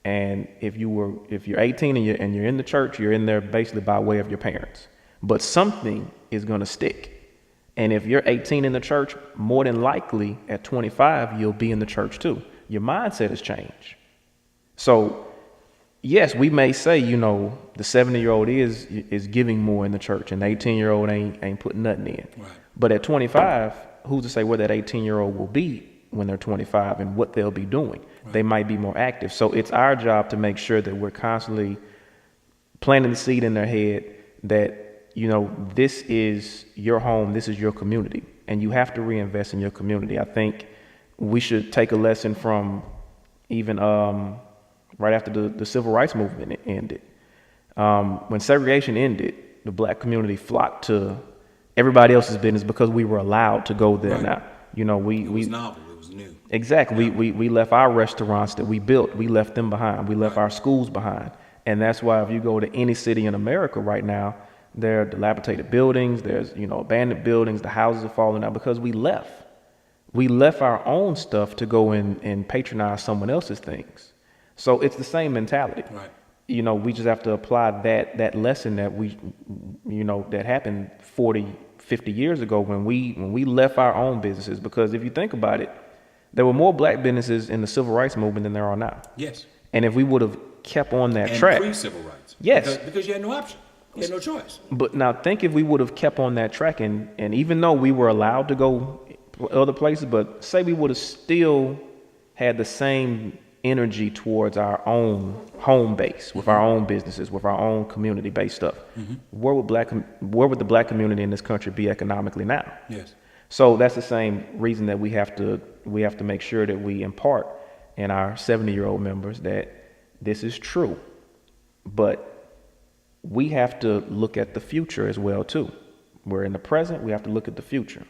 And if you're 18 and you're in the church, you're in there basically by way of your parents. But something is going to stick. And if you're 18 in the church, more than likely at 25, you'll be in the church too. Your mindset has changed. So yes, we may say, the 70-year-old is giving more in the church, and the 18-year-old ain't putting nothing in. Right. But at 25, who's to say where that 18-year-old will be when they're 25 and what they'll be doing? Right. They might be more active. So it's our job to make sure that we're constantly planting the seed in their head that, this is your home, this is your community, and you have to reinvest in your community. I think we should take a lesson from even right after the civil rights movement ended. When segregation ended, the black community flocked to everybody else's business because we were allowed to go there. Right. Now, it was novel, it was new. Exactly. Yeah. We left our restaurants that we built, we left them behind. We left our schools behind. And that's why if you go to any city in America right now, there are dilapidated buildings, there's, abandoned buildings, the houses are falling down because we left. We left our own stuff to go and patronize someone else's things. So it's the same mentality. Right. We just have to apply that lesson that that happened 40, 50 years ago when we left our own businesses. Because if you think about it, there were more black businesses in the civil rights movement than there are now. Yes. And if we would have kept on that track. And pre-civil rights. Yes. Because you had no option. You had no choice. But now think if we would have kept on that track and even though we were allowed to go other places, but say we would have still had the same energy towards our own home base, with our own businesses, with our own community-based stuff, where would the black community in this country be economically now? Yes. So that's the same reason that we have to make sure that we impart in our 70-year-old members that this is true, but we have to look at the future as well too. We're in the present, we have to look at the future.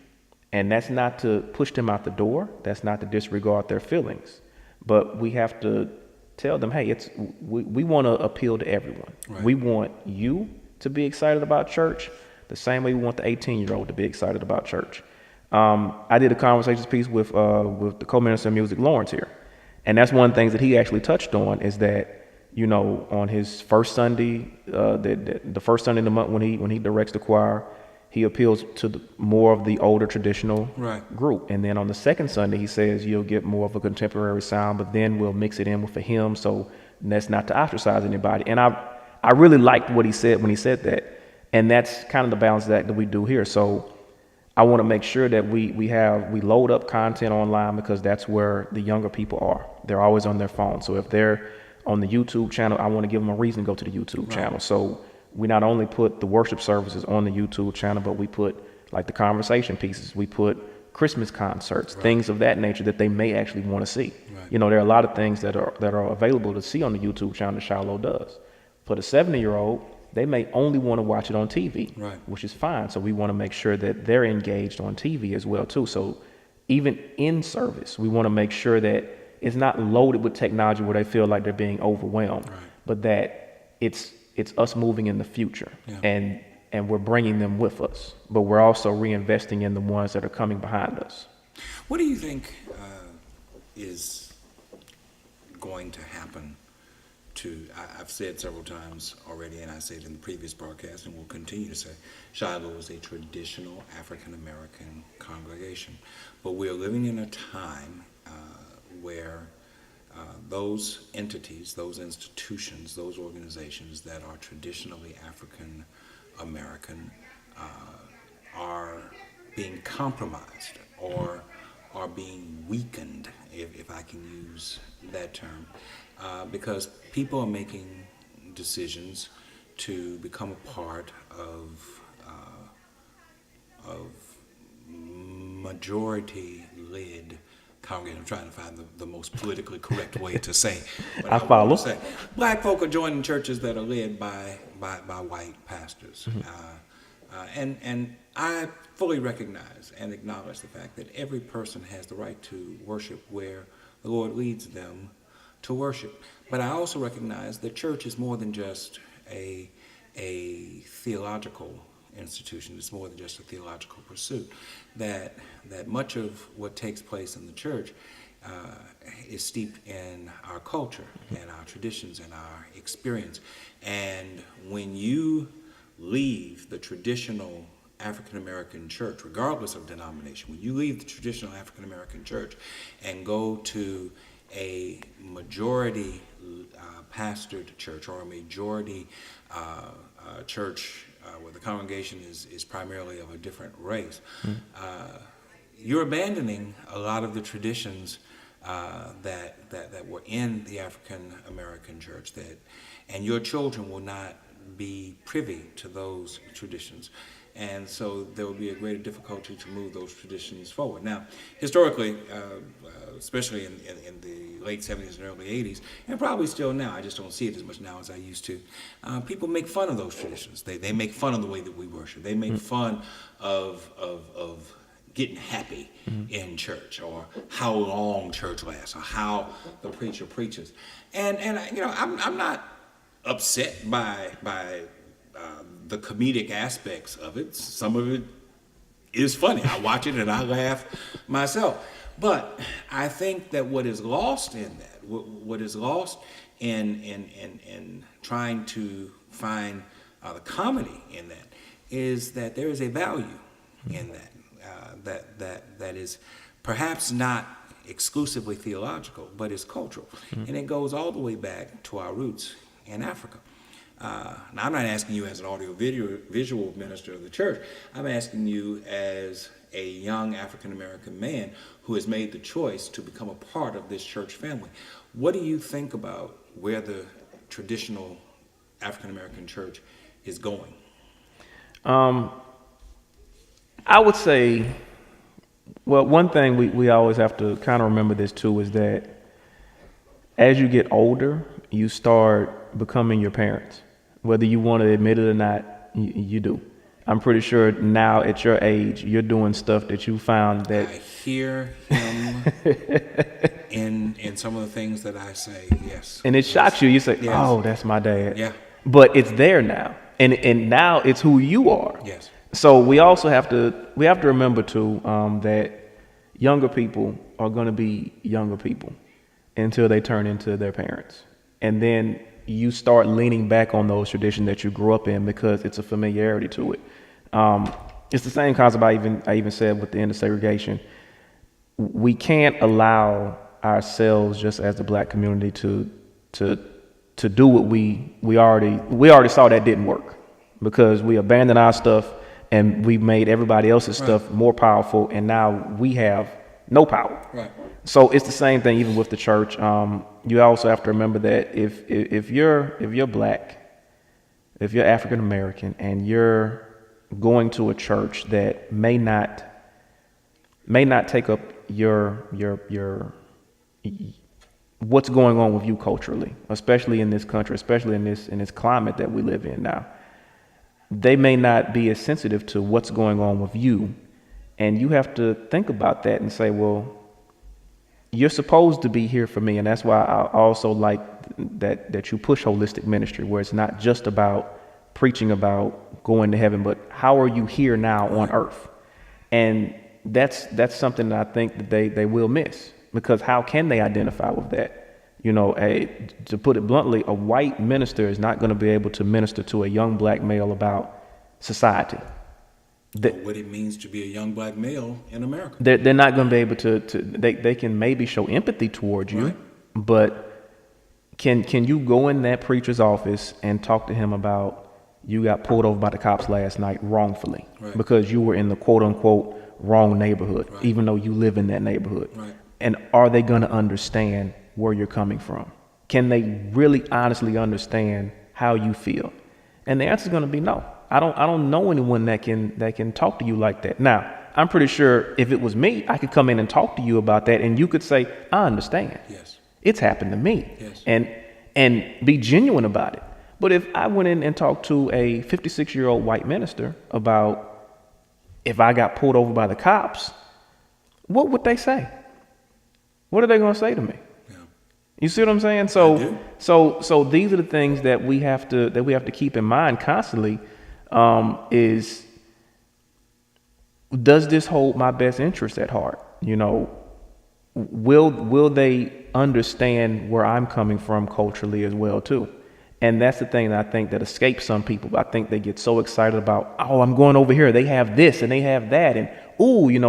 And that's not to push them out the door, that's not to disregard their feelings, but we have to tell them, hey, we want to appeal to everyone. Right. We want you to be excited about church the same way we want the 18-year-old to be excited about church. I did a conversations piece with the co-minister of music, Lawrence, here. And that's one of the things that he actually touched on is that, on his first Sunday, the first Sunday of the month when he directs the choir, he appeals to more of the older traditional group. And then on the second Sunday, he says you'll get more of a contemporary sound, but then we'll mix it in with a hymn. So that's not to ostracize anybody. And I really liked what he said when he said that. And that's kind of the balance that we do here. So I want to make sure that we load up content online because that's where the younger people are. They're always on their phone. So if they're on the YouTube channel, I want to give them a reason to go to the YouTube channel. So we not only put the worship services on the YouTube channel, but we put like the conversation pieces. We put Christmas concerts, things of that nature that they may actually want to see. Right. There are a lot of things that are available to see on the YouTube channel that Shiloh does. For the 70-year-old, they may only want to watch it on TV, which is fine. So we want to make sure that they're engaged on TV as well too. So even in service, we want to make sure that it's not loaded with technology where they feel like they're being overwhelmed, but that it's us moving in the future and we're bringing them with us, but we're also reinvesting in the ones that are coming behind us. What do you think is going to happen I've said several times already, and I said in the previous broadcast, and will continue to say, Shiloh is a traditional African-American congregation. But we're living in a time where those entities, those institutions, those organizations that are traditionally African-American are being compromised or are being weakened, if I can use that term, because people are making decisions to become a part of majority-led congregation. I'm trying to find the most politically correct way to say what I follow. Say. Black folk are joining churches that are led by white pastors. And I fully recognize and acknowledge the fact that every person has the right to worship where the Lord leads them to worship. But I also recognize that church is more than just a theological institution. It's more than just a theological pursuit. That much of what takes place in the church is steeped in our culture and our traditions and our experience. And when you leave the traditional African-American church, regardless of denomination, when you leave the traditional African-American church and go to a majority pastored church or a majority church where the congregation is primarily of a different race, you're abandoning a lot of the traditions that were in the African American church, and your children will not be privy to those traditions. And so there will be a greater difficulty to move those traditions forward. Now, historically, especially in the late 70s and early 80s, and probably still now, I just don't see it as much now as I used to, people make fun of those traditions. They make fun of the way that we worship. They make fun of getting happy in church, or how long church lasts, or how the preacher preaches. And I'm not upset by the comedic aspects of it. Some of it is funny. I watch it and I laugh myself. But I think that what is lost in that, what is lost in trying to find the comedy in that, is that there is a value in that is perhaps not exclusively theological, but is cultural. And it goes all the way back to our roots in Africa. Now, I'm not asking you as an audio-visual minister of the church. I'm asking you as a young African-American man who has made the choice to become a part of this church family. What do you think about where the traditional African-American church is going? I would say, well, one thing we always have to kind of remember this too is that as you get older, you start becoming your parents. Whether you want to admit it or not, you do. I'm pretty sure now at your age, you're doing stuff that you found that... I hear him in some of the things that I say, yes. And it shocks you. You say, yes. Oh, that's my dad. Yeah. But it's there now. And now it's who you are. Yes. So we also have to remember too that younger people are going to be younger people until they turn into their parents. And then you start leaning back on those traditions that you grew up in because it's a familiarity to it. It's the same concept I even said with the end of segregation. We can't allow ourselves, just as the black community, to do what we already saw that didn't work, because we abandoned our stuff and we made everybody else's stuff more powerful, and now we have no power. Right. So it's the same thing even with the church. You also have to remember that if you're black, if you're African American, and you're going to a church that may not take up your what's going on with you culturally, especially in this country, especially in this climate that we live in now, they may not be as sensitive to what's going on with you, and you have to think about that and say, well, you're supposed to be here for me. And that's why I also like that you push holistic ministry, where it's not just about preaching about going to heaven, but how are you here now on earth? And that's something that I think that they will miss, because how can they identify with that? To put it bluntly, a white minister is not going to be able to minister to a young black male about society. What it means to be a young black male in America. They're not going to be able to they can maybe show empathy towards you, but can you go in that preacher's office and talk to him about you got pulled over by the cops last night wrongfully because you were in the quote unquote wrong neighborhood, even though you live in that neighborhood? Right. And are they going to understand where you're coming from? Can they really honestly understand how you feel? And the answer is going to be no. I don't know anyone that can talk to you like that. Now, I'm pretty sure if it was me, I could come in and talk to you about that, and you could say, I understand. Yes. It's happened to me. Yes. And be genuine about it. But if I went in and talked to a 56-year-old white minister about if I got pulled over by the cops, what would they say? What are they going to say to me? Yeah. You see what I'm saying? So these are the things that we have to keep in mind constantly. Is, does this hold my best interest at heart? Will they understand where I'm coming from culturally as well too? And that's the thing that I think that escapes some people. I think they get so excited about, oh, I'm going over here. They have this and they have that, and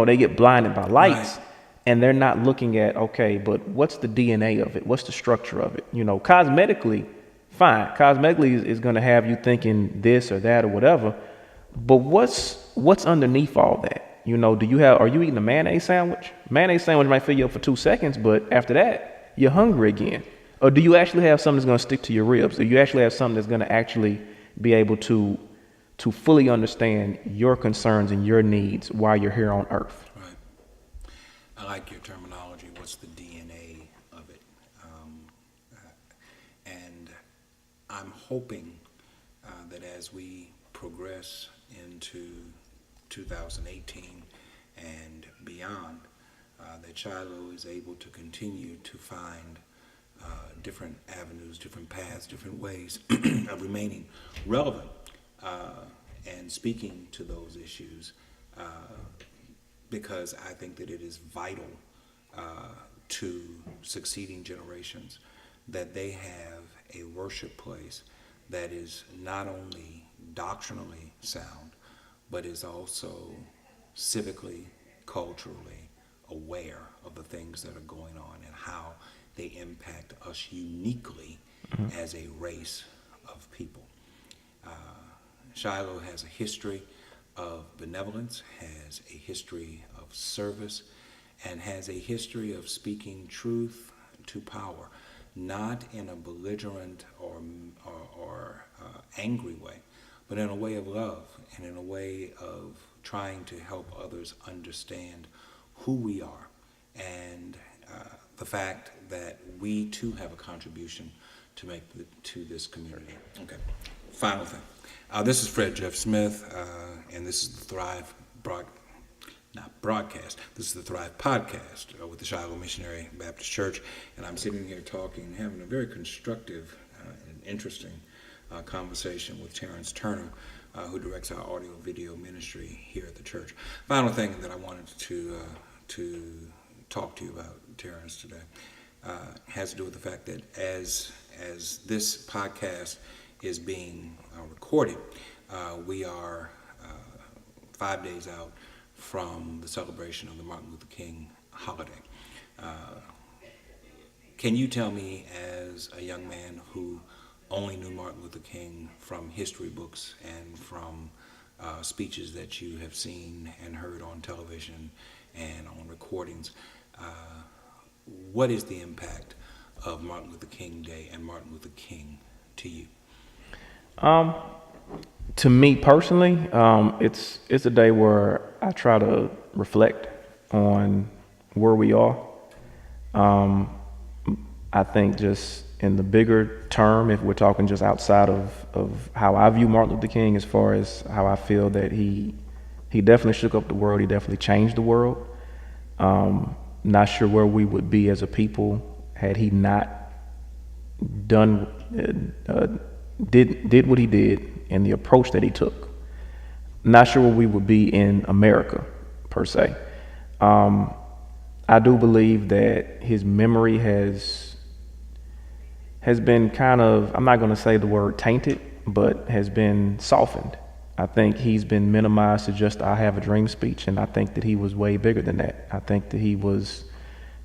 they get blinded by lights, and they're not looking at, okay, but what's the DNA of it? What's the structure of it? Cosmetically, fine. Cosmetically is going to have you thinking this or that or whatever. But what's underneath all that? You know, are you eating a mayonnaise sandwich? Mayonnaise sandwich might fill you up for 2 seconds, but after that, you're hungry again. Or do you actually have something that's going to stick to your ribs? Do you actually have something that's going to actually be able to fully understand your concerns and your needs while you're here on earth? Right. I like your terminology. What's the DNA of it? And I'm hoping that as we progress into 2018 and beyond, that Shiloh is able to continue to find different avenues, different paths, different ways of remaining relevant and speaking to those issues, because I think that it is vital to succeeding generations that they have a worship place that is not only doctrinally sound, but is also civically, culturally aware of the things that are going on and how they impact us uniquely as a race of people. Shiloh has a history of benevolence, has a history of service, and has a history of speaking truth to power, not in a belligerent or angry way, but in a way of love and in a way of trying to help others understand who we are and the fact that we too have a contribution to make to this community. Okay, final thing. This is Fred Jeff Smith, and this is the Thrive broadcast. This is the Thrive podcast with the Shiloh Missionary Baptist Church, and I'm sitting here talking, having a very constructive and interesting conversation with Terrence Turner, who directs our audio-video ministry here at the church. Final thing that I wanted to talk to you about, Terrence, today has to do with the fact that as this podcast is being recorded, we are 5 days out from the celebration of the Martin Luther King holiday. Can you tell me, as a young man who only knew Martin Luther King from history books and from speeches that you have seen and heard on television and on recordings, what is the impact of Martin Luther King Day and Martin Luther King to you? To me personally, it's a day where I try to reflect on where we are. I think just in the bigger term, if we're talking just outside of how I view Martin Luther King, as far as how I feel that he definitely shook up the world, he definitely changed the world. Not sure where we would be as a people had he not done did what he did and the approach that he took. Not sure where we would be in America, per se. I do believe that his memory has been kind of, I'm not going to say the word tainted, but has been softened. I think he's been minimized to just "I have a dream" speech, and I think that he was way bigger than that. I think that he was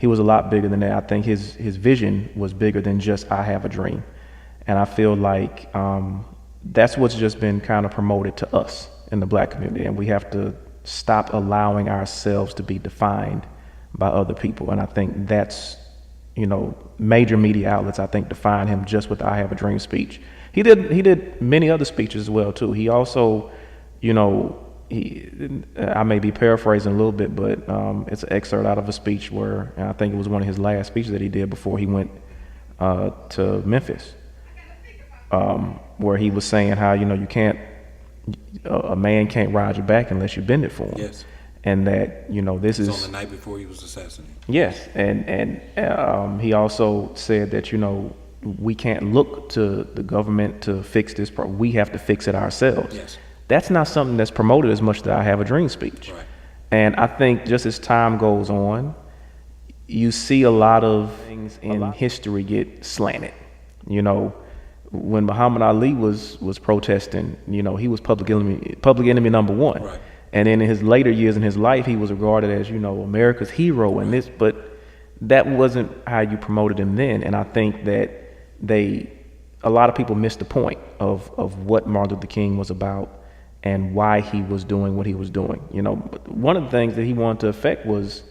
a lot bigger than that. I think his vision was bigger than just "I have a dream," and I feel like that's what's just been kind of promoted to us in the Black community, and we have to stop allowing ourselves to be defined by other people. And I think that's, major media outlets, I think, define him just with the "I have a dream" speech. He did many other speeches as well too. He also, I may be paraphrasing a little bit, but it's an excerpt out of a speech where, and I think it was one of his last speeches that he did before he went to Memphis, where he was saying how a man can't ride your back unless you bend it for him. Yes. And that this is on the night before he was assassinated. Yes, and he also said that we can't look to the government to fix this problem. We have to fix it ourselves. Yes. That's not something that's promoted as much as "I have a dream" speech. Right. And I think just as time goes on, you see a lot of things in history get slanted. When Muhammad Ali was protesting, he was public enemy number one. Right. And then in his later years in his life, he was regarded as, America's hero and this, but that wasn't how you promoted him then. And I think that they a lot of people miss the point of what Martin Luther King was about and why he was doing what he was doing. You know, one of the things that he wanted to affect was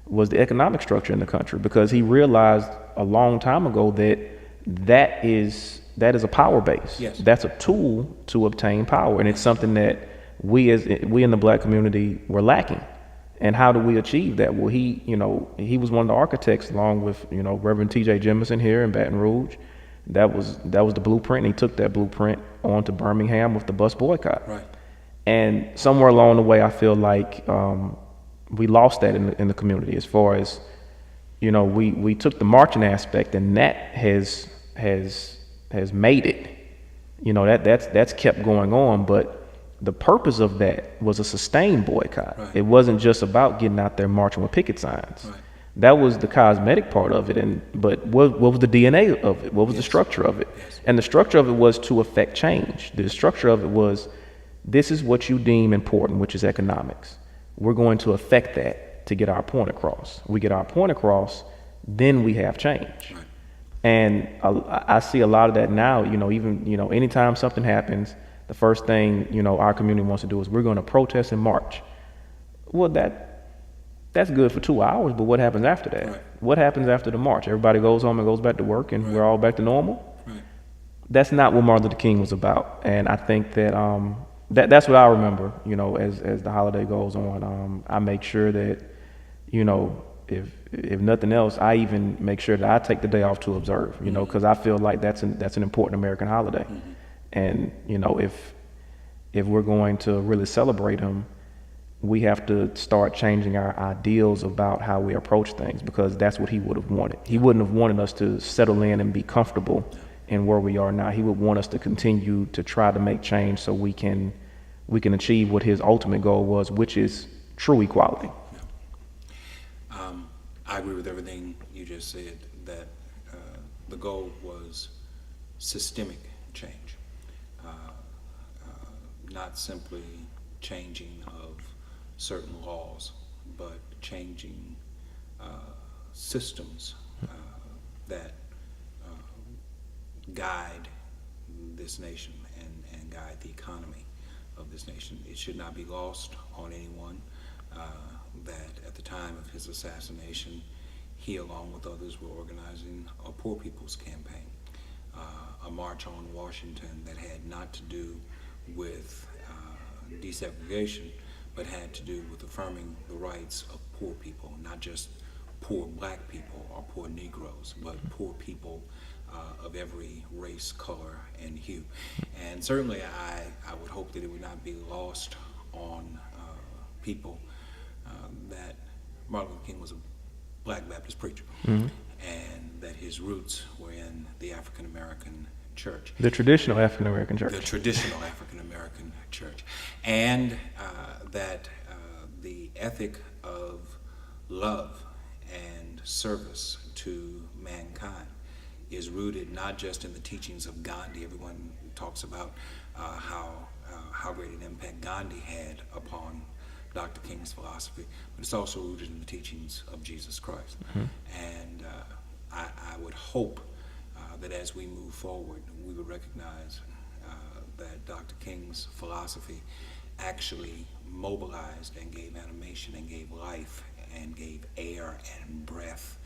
the economic structure in the country, because he realized a long time ago that is a power base. Yes. That's a tool to obtain power, and it's something that we in the black community were lacking. And how do we achieve that? Well, he was one of the architects, along with, Reverend T.J. Jemison here in Baton Rouge. That was the blueprint, and he took that blueprint on to Birmingham with the bus boycott. Right. And somewhere along the way, I feel like we lost that in the community, as far as, we took the marching aspect, and that has made it. That's kept going on, but the purpose of that was a sustained boycott. Right. It wasn't just about getting out there marching with picket signs. Right. That was the cosmetic part of it, but what was the DNA of it? What was the structure of it? Yes. And the structure of it was to affect change. The structure of it was, this is what you deem important, which is economics. We're going to affect that to get our point across. We get our point across, then we have change. Right. And I see a lot of that now. Anytime something happens, the first thing our community wants to do is, we're going to protest and march. Well, that's good for 2 hours, but what happens after that? Right. What happens after the march? Everybody goes home and goes back to work, and we're all back to normal? Right. That's not what Martin Luther King was about. And I think that that's what I remember, as the holiday goes on. I make sure that, if nothing else, I even make sure that I take the day off to observe, because I feel like that's an important American holiday. Mm-hmm. And, if we're going to really celebrate him, we have to start changing our ideals about how we approach things, because that's what he would have wanted. He wouldn't have wanted us to settle in and be comfortable in where we are now. He would want us to continue to try to make change so we can achieve what his ultimate goal was, which is true equality. I agree with everything you just said, that the goal was systemic change, not simply changing of certain laws, but changing systems that guide this nation and guide the economy of this nation. It should not be lost on anyone that at the time of his assassination, he, along with others, were organizing a Poor People's Campaign, a march on Washington that had not to do with desegregation, but had to do with affirming the rights of poor people, not just poor black people or poor Negroes, but poor people of every race, color, and hue. And certainly I would hope that it would not be lost on people that Martin Luther King was a Black Baptist preacher, mm-hmm. and that his roots were in the African American church. The traditional African American church. The traditional African American church. And that the ethic of love and service to mankind is rooted not just in the teachings of Gandhi. Everyone talks about how great an impact Gandhi had upon Dr. King's philosophy, but it's also rooted in the teachings of Jesus Christ. Mm-hmm. And I would hope that as we move forward, we would recognize that Dr. King's philosophy actually mobilized and gave animation and gave life and gave air and breath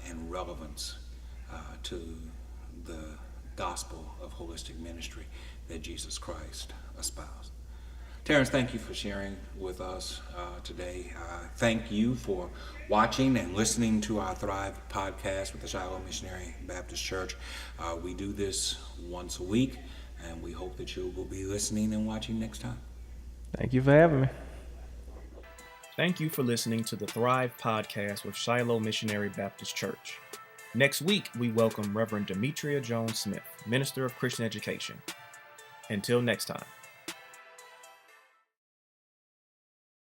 and relevance to the gospel of holistic ministry that Jesus Christ espoused. Terrence, thank you for sharing with us today. Thank you for watching and listening to our Thrive podcast with the Shiloh Missionary Baptist Church. We do this once a week, and we hope that you will be listening and watching next time. Thank you for having me. Thank you for listening to the Thrive podcast with Shiloh Missionary Baptist Church. Next week, we welcome Reverend Demetria Jones Smith, Minister of Christian Education. Until next time.